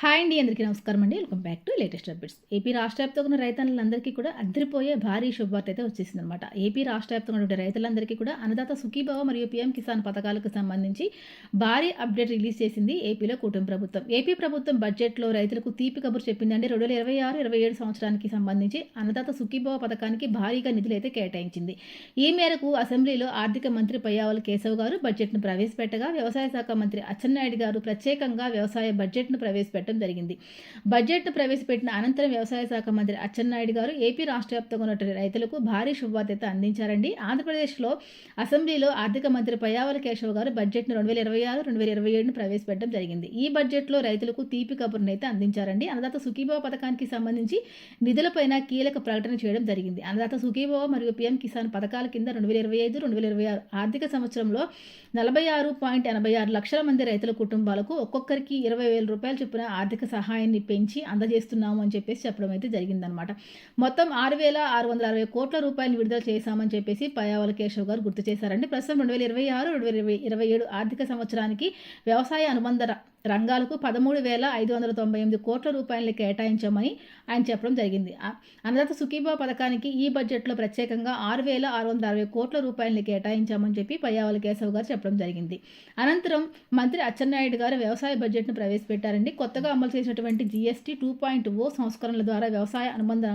Hi అండి, అందరికీ నమస్కారం అండి. Welcome back to latest updates. AP రాష్ట్ర వ్యాప్తంగా ఉన్న రైతన్నులందరికీ కూడా అదిరిపోయే భారీ శుభవార్త అయితే వచ్చేసిందనమాట. ఏపీ రాష్ట్ర వ్యాప్తంగా ఉన్న రైతులందరికీ కూడా అన్నదాత సుఖీభవ మరియు పీఎం కిసాన్ పథకాలకు సంబంధించి భారీ అప్డేట్ రిలీజ్ చేసింది ఏపీలో కూటమి ప్రభుత్వం. ఏపీ ప్రభుత్వం బడ్జెట్లో రైతులకు తీపి కబురు చెప్పిందండి. 2026-27 సంవత్సరానికి సంబంధించి అన్నదాత సుఖీభవ పథకానికి భారీగా నిధులు అయితే కేటాయించింది. ఈ మేరకు అసెంబ్లీలో ఆర్థిక మంత్రి పయ్యావుల కేశవ్ గారు బడ్జెట్ను ప్రవేశపెట్టగా, వ్యవసాయ శాఖ మంత్రి అచ్చెన్నాయుడు గారు ప్రత్యేకంగా వ్యవసాయ బడ్జెట్ను ప్రవేశపెట్టడం జరిగింది. బడ్జెట్ను ప్రవేశపెట్టిన అనంతరం వ్యవసాయ శాఖ మంత్రి అచ్చెన్నాయుడు గారు ఏపీ రాష్ట్ర వ్యాప్తంగా ఉన్న రైతులకు భారీ శుభవార్త అందించారండి. ఆంధ్రప్రదేశ్లో అసెంబ్లీలో ఆర్థిక మంత్రి పయ్యావుల కేశవ్ గారు బడ్జెట్ను 2026-2027 ప్రవేశపెట్టడం జరిగింది. ఈ బడ్జెట్లో రైతులకు తీపి కబుర్ను అయితే అందించారండి. అన్నదాత సుఖీభవ పథకానికి సంబంధించి నిధులపైన కీలక ప్రకటన చేయడం జరిగింది. అన్నదాత సుఖీభవ మరియు పీఎం కిసాన్ పథకాల కింద 2025-2026 ఆర్థిక సంవత్సరంలో 46.86 లక్షల మంది రైతుల కుటుంబాలకు ఒక్కొక్కరికి 20,000 రూపాయల చొప్పున ఆర్థిక సహాయాన్ని పెంచి అందజేస్తున్నాము అని చెప్పేసి చెప్పడం అయితే జరిగిందనమాట. మొత్తం 6,660 కోట్ల రూపాయలు విడుదల చేశామని చెప్పేసి పయ్యావుల కేశవ్ గారు గుర్తు చేశారండి. ప్రస్తుతం 2026-2027 ఆర్థిక సంవత్సరానికి వ్యవసాయ అనుబంధ రంగాలకు 13,598 కోట్ల రూపాయలు కేటాయించామని ఆయన చెప్పడం జరిగింది. అన్నదాత సుఖీభవ పథకానికి ఈ బడ్జెట్లో ప్రత్యేకంగా 6,660 కోట్ల రూపాయలని కేటాయించామని చెప్పి పయ్యావుల కేశవ్ గారు చెప్పడం జరిగింది. అనంతరం మంత్రి అచ్చెన్నాయుడు గారు వ్యవసాయ బడ్జెట్ను ప్రవేశపెట్టారండి. కొత్తగా అమలు చేసినటువంటి GST 2.0 సంస్కరణల ద్వారా వ్యవసాయ అనుబంధ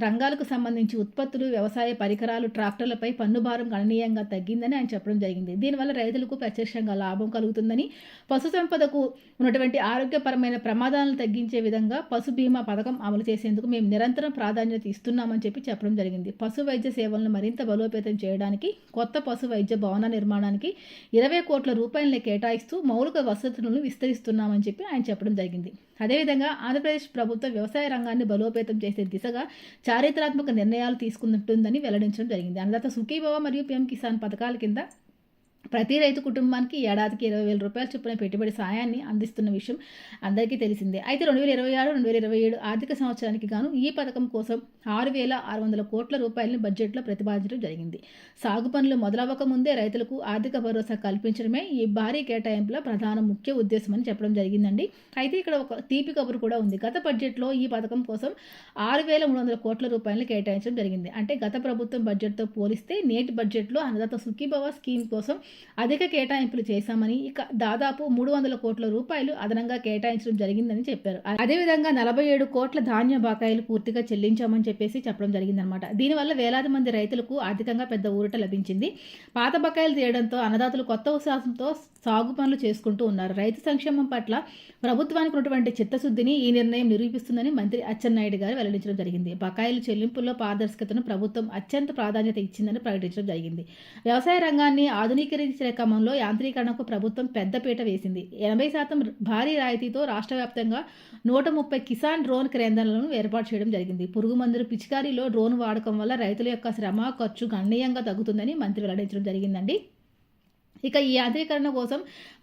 రంగాలకు సంబంధించి ఉత్పత్తులు, వ్యవసాయ పరికరాలు, ట్రాక్టర్లపై పన్ను భారం గణనీయంగా తగ్గిందని ఆయన చెప్పడం జరిగింది. దీనివల్ల రైతులకు ప్రత్యక్షంగా లాభం కలుగుతుందని, పశు సంపదకు ఉన్నటువంటి ఆరోగ్యపరమైన ప్రమాదాలను తగ్గించే విధంగా పశు బీమా పథకం అమలు చేసేందుకు మేము నిరంతరం ప్రాధాన్యత ఇస్తున్నామని చెప్పడం జరిగింది. పశు వైద్య సేవలను మరింత బలోపేతం చేయడానికి, కొత్త పశు వైద్య భవన నిర్మాణానికి 20 కోట్ల రూపాయలను కేటాయిస్తూ మౌలిక వసతులను విస్తరిస్తున్నామని చెప్పి ఆయన చెప్పడం జరిగింది. అదేవిధంగా ఆంధ్రప్రదేశ్ ప్రభుత్వం వ్యవసాయ రంగాన్ని బలోపేతం చేసే దిశగా చారిత్రాత్మక నిర్ణయాలు తీసుకుంటుందని వెల్లడించడం జరిగింది. అన్నదాత సుఖీభవ మరియు పీఎం కిసాన్ పథకాల కింద ప్రతి రైతు కుటుంబానికి ఏడాదికి 20,000 రూపాయల చొప్పున పెట్టుబడి సాయాన్ని అందిస్తున్న విషయం అందరికీ తెలిసిందే. అయితే 2026-2027 ఆర్థిక సంవత్సరానికి గాను ఈ పథకం కోసం 6,600 కోట్ల రూపాయలని బడ్జెట్లో ప్రతిపాదించడం జరిగింది. సాగు పనులు మొదలవ్వక ముందే రైతులకు ఆర్థిక భరోసా కల్పించడమే ఈ భారీ కేటాయింపుల ప్రధాన ముఖ్య ఉద్దేశమని చెప్పడం జరిగిందండి. అయితే ఇక్కడ ఒక తీపి కబురు కూడా ఉంది. గత బడ్జెట్లో ఈ పథకం కోసం 6,300 కోట్ల రూపాయలను కేటాయించడం జరిగింది. అంటే గత ప్రభుత్వం బడ్జెట్తో పోలిస్తే నేటి బడ్జెట్లో అన్నదాత సుఖీభవ స్కీమ్ కోసం అధిక కేటాయింపులు చేశామని, ఇక దాదాపు 300 కోట్ల రూపాయలు అదనంగా కేటాయించడం జరిగిందని చెప్పారు. అదేవిధంగా 47 కోట్ల ధాన్య బకాయిలు పూర్తిగా చెల్లించామని చెప్పేసి చెప్పడం జరిగిందనమాట. దీనివల్ల వేలాది మంది రైతులకు ఆర్థికంగా పెద్ద ఊరట లభించింది. పాత బకాయిలు తీయడంతో అన్నదాతలు కొత్త ఉత్సాహంతో సాగు పనులు చేసుకుంటూ ఉన్నారు. రైతు సంక్షేమం పట్ల ప్రభుత్వానికి ఉన్నటువంటి చిత్తశుద్ధిని ఈ నిర్ణయం నిరూపిస్తుందని మంత్రి అచ్చెన్నాయుడు గారు వెల్లడించడం జరిగింది. బకాయిలు చెల్లింపుల్లో పారదర్శకతను ప్రభుత్వం అత్యంత ప్రాధాన్యత ఇచ్చిందని ప్రకటించడం జరిగింది. వ్యవసాయ రంగాన్ని ఆధునీకరించే క్రమంలో యాంత్రీకరణకు ప్రభుత్వం పెద్దపీట వేసింది. 80% భారీ రాయితీతో రాష్ట్ర వ్యాప్తంగా 130 కిసాన్ డ్రోన్ కేంద్రాలను ఏర్పాటు చేయడం జరిగింది. పురుగు మందులు పిచికారీలో డ్రోన్ వాడకం వల్ల రైతుల యొక్క శ్రమ, ఖర్చు గణనీయంగా తగ్గుతుందని మంత్రి వెల్లడించడం జరిగిందండి. ఇక ఈ యాంత్రీకరణ కోసం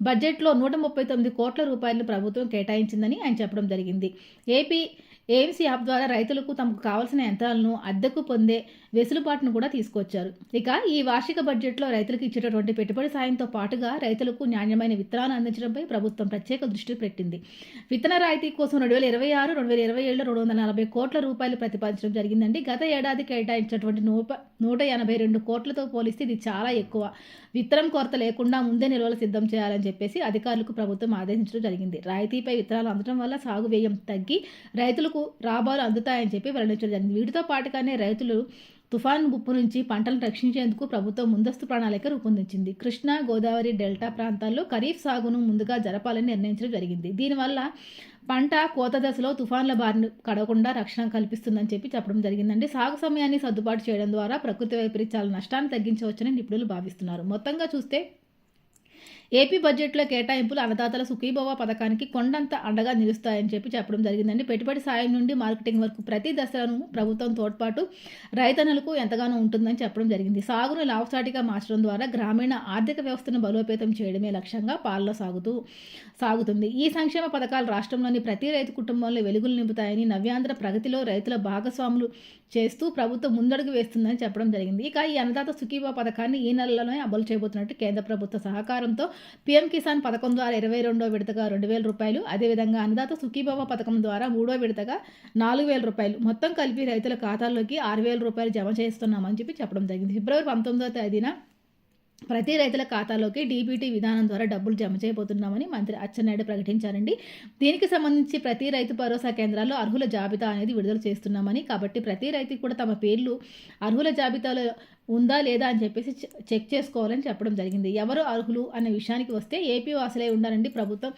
బడ్జెట్లో 139 కోట్ల రూపాయలను ప్రభుత్వం కేటాయించిందని ఆయన చెప్పడం జరిగింది. ఎయిమ్స్ యాప్ ద్వారా రైతులకు తమకు కావాల్సిన యంత్రాలను అద్దెకు పొందే వెసులుబాటును కూడా తీసుకొచ్చారు. ఇక ఈ వార్షిక బడ్జెట్లో రైతులకు ఇచ్చేటటువంటి పెట్టుబడి సాయంతో పాటుగా రైతులకు నాణ్యమైన విత్తనాలు అందించడంపై ప్రభుత్వం ప్రత్యేక దృష్టి పెట్టింది. విత్తన రాయితీ కోసం 2026-2027 240 కోట్ల రూపాయలు ప్రతిపాదించడం జరిగిందండి. గత ఏడాది కేటాయించినటువంటి 182 కోట్లతో పోలిస్తే ఇది చాలా ఎక్కువ. విత్తనం కొరత లేకుండా ముందే నిల్వలు సిద్ధం చేయాలని చెప్పేసి అధికారులకు ప్రభుత్వం ఆదేశించడం జరిగింది. రాయితీపై విత్తనాలు అందడం వల్ల సాగు వ్యయం తగ్గి రైతులకు లాభాలు అందుతాయని చెప్పి వెల్లడించడం జరిగింది. వీటితో పాటుగానే రైతులు తుఫాను ముప్పు నుంచి పంటలను రక్షించేందుకు ప్రభుత్వం ముందస్తు ప్రణాళిక రూపొందించింది. కృష్ణా, గోదావరి డెల్టా ప్రాంతాల్లో ఖరీఫ్ సాగును ముందుగా జరపాలని నిర్ణయించడం జరిగింది. దీనివల్ల పంట కోత దశలో తుఫాన్ల బారిన కడకుండా రక్షణ కల్పిస్తుందని చెప్పడం జరిగిందండి. సాగు సమయాన్ని సర్దుబాటు చేయడం ద్వారా ప్రకృతి వైపరీత్యాల నష్టాన్ని తగ్గించవచ్చని నిపుణులు భావిస్తున్నారు. మొత్తంగా చూస్తే ఏపీ బడ్జెట్లో కేటాయింపులు అన్నదాతల సుఖీభవ పథకానికి కొండంత అండగా నిలుస్తాయని చెప్పడం జరిగిందండి. పెట్టుబడి సాయం నుండి మార్కెటింగ్ వరకు ప్రతి దశలను ప్రభుత్వం తోడ్పాటు రైతన్నలకు ఎంతగానో ఉంటుందని చెప్పడం జరిగింది. సాగును లాభసాటిగా మార్చడం ద్వారా గ్రామీణ ఆర్థిక వ్యవస్థను బలోపేతం చేయడమే లక్ష్యంగా పాలన సాగుతుంది. ఈ సంక్షేమ పథకాలు రాష్ట్రంలోని ప్రతి రైతు కుటుంబంలో వెలుగులు నింపుతాయని, నవ్యాంధ్ర ప్రగతిలో రైతుల భాగస్వాములు చేస్తూ ప్రభుత్వం ముందడుగు వేస్తుందని చెప్పడం జరిగింది. ఇక ఈ అన్నదాత సుఖీభవ పథకాన్ని ఈ నెలలోనే అమలు చేయబోతున్నట్టు కేంద్ర ప్రభుత్వ సహకారంతో పీఎం కిసాన్ పథకం ద్వారా 22వ విడతగా రూ. 2,000, అదేవిధంగా అన్నదాత సుఖీభవ పథకం ద్వారా 3వ విడతగా రూ. 4,000 మొత్తం కలిపి రైతుల ఖాతాల్లోకి రూ. 6,000 జమ చేస్తున్నామని చెప్పడం జరిగింది. ఫిబ్రవరి 19వ తేదీన ప్రతి రైతుల ఖాతాలోకి డీబీటీ విధానం ద్వారా డబ్బులు జమ చేయబోతున్నామని మంత్రి అచ్చెన్నాయుడు ప్రకటించారండి. దీనికి సంబంధించి ప్రతి రైతు భరోసా కేంద్రాల్లో అర్హుల జాబితా అనేది విడుదల చేస్తున్నామని, కాబట్టి ప్రతి రైతుకి కూడా తమ పేర్లు అర్హుల జాబితాలో ఉందా లేదా అని చెప్పేసి చెక్ చేసుకోవాలని చెప్పడం జరిగింది. ఎవరు అర్హులు అనే విషయానికి వస్తే ఏపీ వాసులై ఉండాలండి. ప్రభుత్వం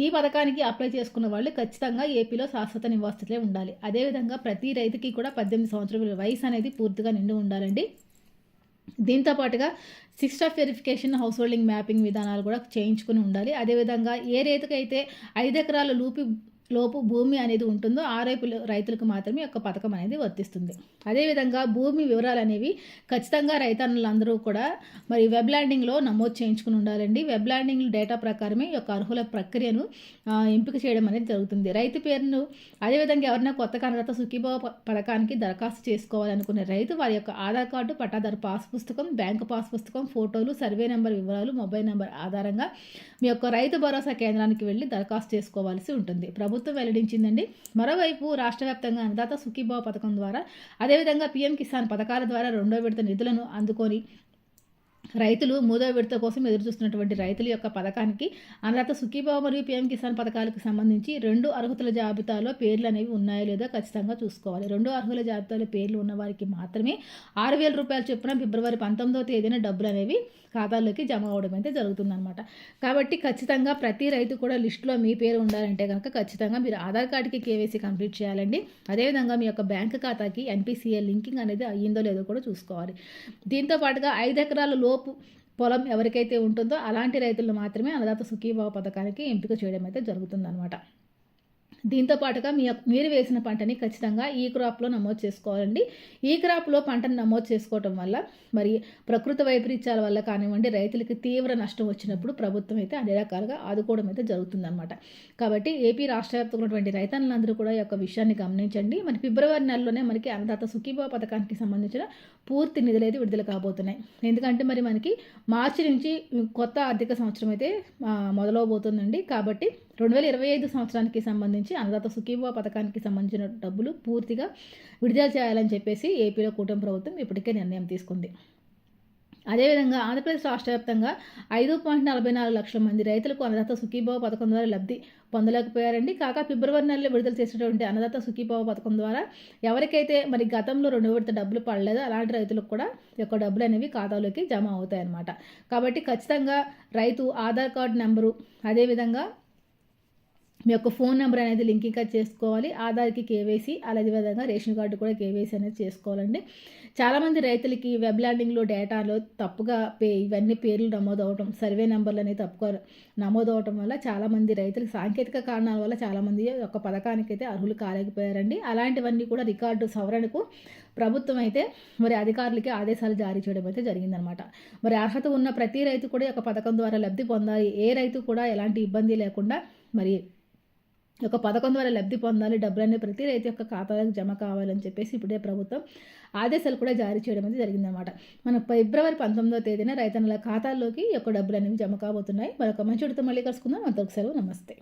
ఈ పథకానికి అప్లై చేసుకున్న వాళ్ళు ఖచ్చితంగా ఏపీలో శాశ్వత నివాసితులే ఉండాలి. అదేవిధంగా ప్రతి రైతుకి కూడా 18 సంవత్సరాల వయసు అనేది పూర్తిగా నిండి ఉండాలండి. దీంతో పాటుగా 6 star verification, house holding mapping విధానాలు కూడా చేయించుకుని ఉండాలి. అదేవిధంగా ఏ రైతుకైతే 5 ఎకరాల లోపు భూమి అనేది ఉంటుందో ఆ రైతులకు మాత్రమే యొక్క పథకం అనేది వర్తిస్తుంది. అదేవిధంగా భూమి వివరాలు అనేవి ఖచ్చితంగా రైతన్నులందరూ కూడా మరి వెబ్ ల్యాండింగ్లో నమోదు చేయించుకుని ఉండాలండి. వెబ్ ల్యాండింగ్ డేటా ప్రకారమే యొక్క అర్హుల ప్రక్రియను ఎంపిక చేయడం అనేది జరుగుతుంది. రైతు పేరును అదేవిధంగా ఎవరైనా కొత్తగా అన్నదాత సుఖీభవ పథకానికి దరఖాస్తు చేసుకోవాలనుకునే రైతు వారి యొక్క ఆధార్ కార్డు, పట్టాదారు పాస్ పుస్తకం, బ్యాంకు పాస్ పుస్తకం, ఫోటోలు, సర్వే నెంబర్ వివరాలు, మొబైల్ నెంబర్ ఆధారంగా మీ యొక్క రైతు భరోసా కేంద్రానికి వెళ్ళి దరఖాస్తు చేసుకోవాల్సి ఉంటుంది. ప్రభుత్వం వెల్లడించిందండి. మరోవైపు రాష్ట్ర వ్యాప్తంగా అన్నదాత సుఖీభవ పథకం ద్వారా అదేవిధంగా పీఎం కిసాన్ పథకాల ద్వారా 2వ విడత నిధులను అందుకొని రైతులు 3వ విడత కోసం ఎదురుచూస్తున్నటువంటి రైతుల యొక్క పథకానికి అన్నదాత సుఖీభవ మరియు పీఎం కిసాన్ పథకాలకు సంబంధించి 2 అర్హతల జాబితాలో పేర్లు అనేవి ఉన్నాయో లేదో ఖచ్చితంగా చూసుకోవాలి. 2 అర్హుల జాబితాలో పేర్లు ఉన్న వారికి మాత్రమే రూ. 6,000 చొప్పున ఫిబ్రవరి 19వ తేదీన డబ్బులు అనేవి ఖాతాల్లోకి జమ అవడం అయితే జరుగుతుందన్నమాట. కాబట్టి ఖచ్చితంగా ప్రతి రైతు కూడా లిస్టులో మీ పేరు ఉండాలంటే కనుక ఖచ్చితంగా మీరు ఆధార్ కార్డుకి కేవైసీ కంప్లీట్ చేయాలండి. అదేవిధంగా మీ యొక్క బ్యాంక్ ఖాతాకి ఎన్పిసిఐ లింకింగ్ అనేది అయ్యిందో లేదో కూడా చూసుకోవాలి. దీంతో పాటుగా 5 ఎకరాల లోపు పొలం ఎవరికైతే ఉంటుందో అలాంటి రైతులను మాత్రమే అన్నదాత సుఖీభవ పథకానికి ఎంపిక చేయడం అయితే జరుగుతుందన్నమాట. దీంతో పాటుగా మీరు వేసిన పంటని ఖచ్చితంగా ఈ క్రాప్లో నమోదు చేసుకోవాలండి. ఈ క్రాప్లో పంటను నమోదు చేసుకోవటం వల్ల మరి ప్రకృతి వైపరీత్యాల వల్ల కానివ్వండి రైతులకి తీవ్ర నష్టం వచ్చినప్పుడు ప్రభుత్వం అయితే అన్ని రకాలుగా ఆదుకోవడం అయితే జరుగుతుందన్నమాట. కాబట్టి ఏపీ రాష్ట్ర వ్యాప్తంగా ఉన్నటువంటి రైతన్నులందరూ కూడా ఈ యొక్క విషయాన్ని గమనించండి. మరి ఫిబ్రవరి నెలలోనే మనకి అన్నదాత సుఖీభవ పథకానికి సంబంధించిన పూర్తి నిధులు అయితే విడుదల కాబోతున్నాయి. ఎందుకంటే మరి మనకి మార్చి నుంచి కొత్త ఆర్థిక సంవత్సరం అయితే మొదలవబోతుందండి. కాబట్టి 2025 సంవత్సరానికి సంబంధించి అన్నదాత సుఖీభవ పథకానికి సంబంధించిన డబ్బులు పూర్తిగా విడుదల చేయాలని చెప్పేసి ఏపీలో కూటమి ప్రభుత్వం ఇప్పటికే నిర్ణయం తీసుకుంది. అదేవిధంగా ఆంధ్రప్రదేశ్ రాష్ట్ర వ్యాప్తంగా 5.44 లక్షల మంది రైతులకు అన్నదాత సుఖీభవ పథకం ద్వారా లబ్ధి పొందలేకపోయారండి. కాగా ఫిబ్రవరి నెలలో విడుదల చేసినటువంటి అన్నదాత సుఖీభవ పథకం ద్వారా ఎవరికైతే మరి గతంలో 2వ విడత డబ్బులు పడలేదో అలాంటి రైతులకు కూడా యొక్క డబ్బులు అనేవి ఖాతాలోకి జమ అవుతాయి అన్నమాట. కాబట్టి ఖచ్చితంగా రైతు ఆధార్ కార్డు నెంబరు అదేవిధంగా మీ యొక్క ఫోన్ నెంబర్ అనేది లింకింగ్ చేసుకోవాలి. ఆధార్కి కేవైసీ, అలాగే విధంగా రేషన్ కార్డు కూడా కేవైసీ అనేది చేసుకోవాలండి. చాలామంది రైతులకి వెబ్ ల్యాండింగ్లో డేటాలో తప్పుగా ఇవన్నీ పేర్లు నమోదు అవడం, సర్వే నెంబర్లు అనేవి తప్పుగా నమోదు అవడం వల్ల చాలామంది రైతులకు సాంకేతిక కారణాల వల్ల చాలామంది యొక్క పథకానికి అయితే అర్హులు కాలేకపోయారండి. అలాంటివన్నీ కూడా రికార్డు సవరణకు ప్రభుత్వం అయితే మరి అధికారులకి ఆదేశాలు జారీ చేయడం అయితే జరిగిందనమాట. మరి అర్హత ఉన్న ప్రతి రైతు కూడా ఈ యొక్క పథకం ద్వారా లబ్ధి పొందాలి. ఏ రైతు కూడా ఎలాంటి ఇబ్బంది లేకుండా మరి ఒక పథకం ద్వారా లబ్ధి పొందాలి, డబ్బులన్నీ ప్రతి రైతు యొక్క ఖాతాలకు జమ కావాలని చెప్పేసి ఇప్పుడే ప్రభుత్వం ఆదేశాలు కూడా జారీ చేయడం అనేది జరిగిందనమాట. మన ఫిబ్రవరి 19వ తేదీన రైతన్నుల ఖాతాల్లోకి ఈ యొక్క డబ్బులు అనేవి జమ కాబోతున్నాయి. మరొక మంచి విడత మళ్ళీ కలుసుకుందాం. అంతవరకు సెలవు, నమస్తే.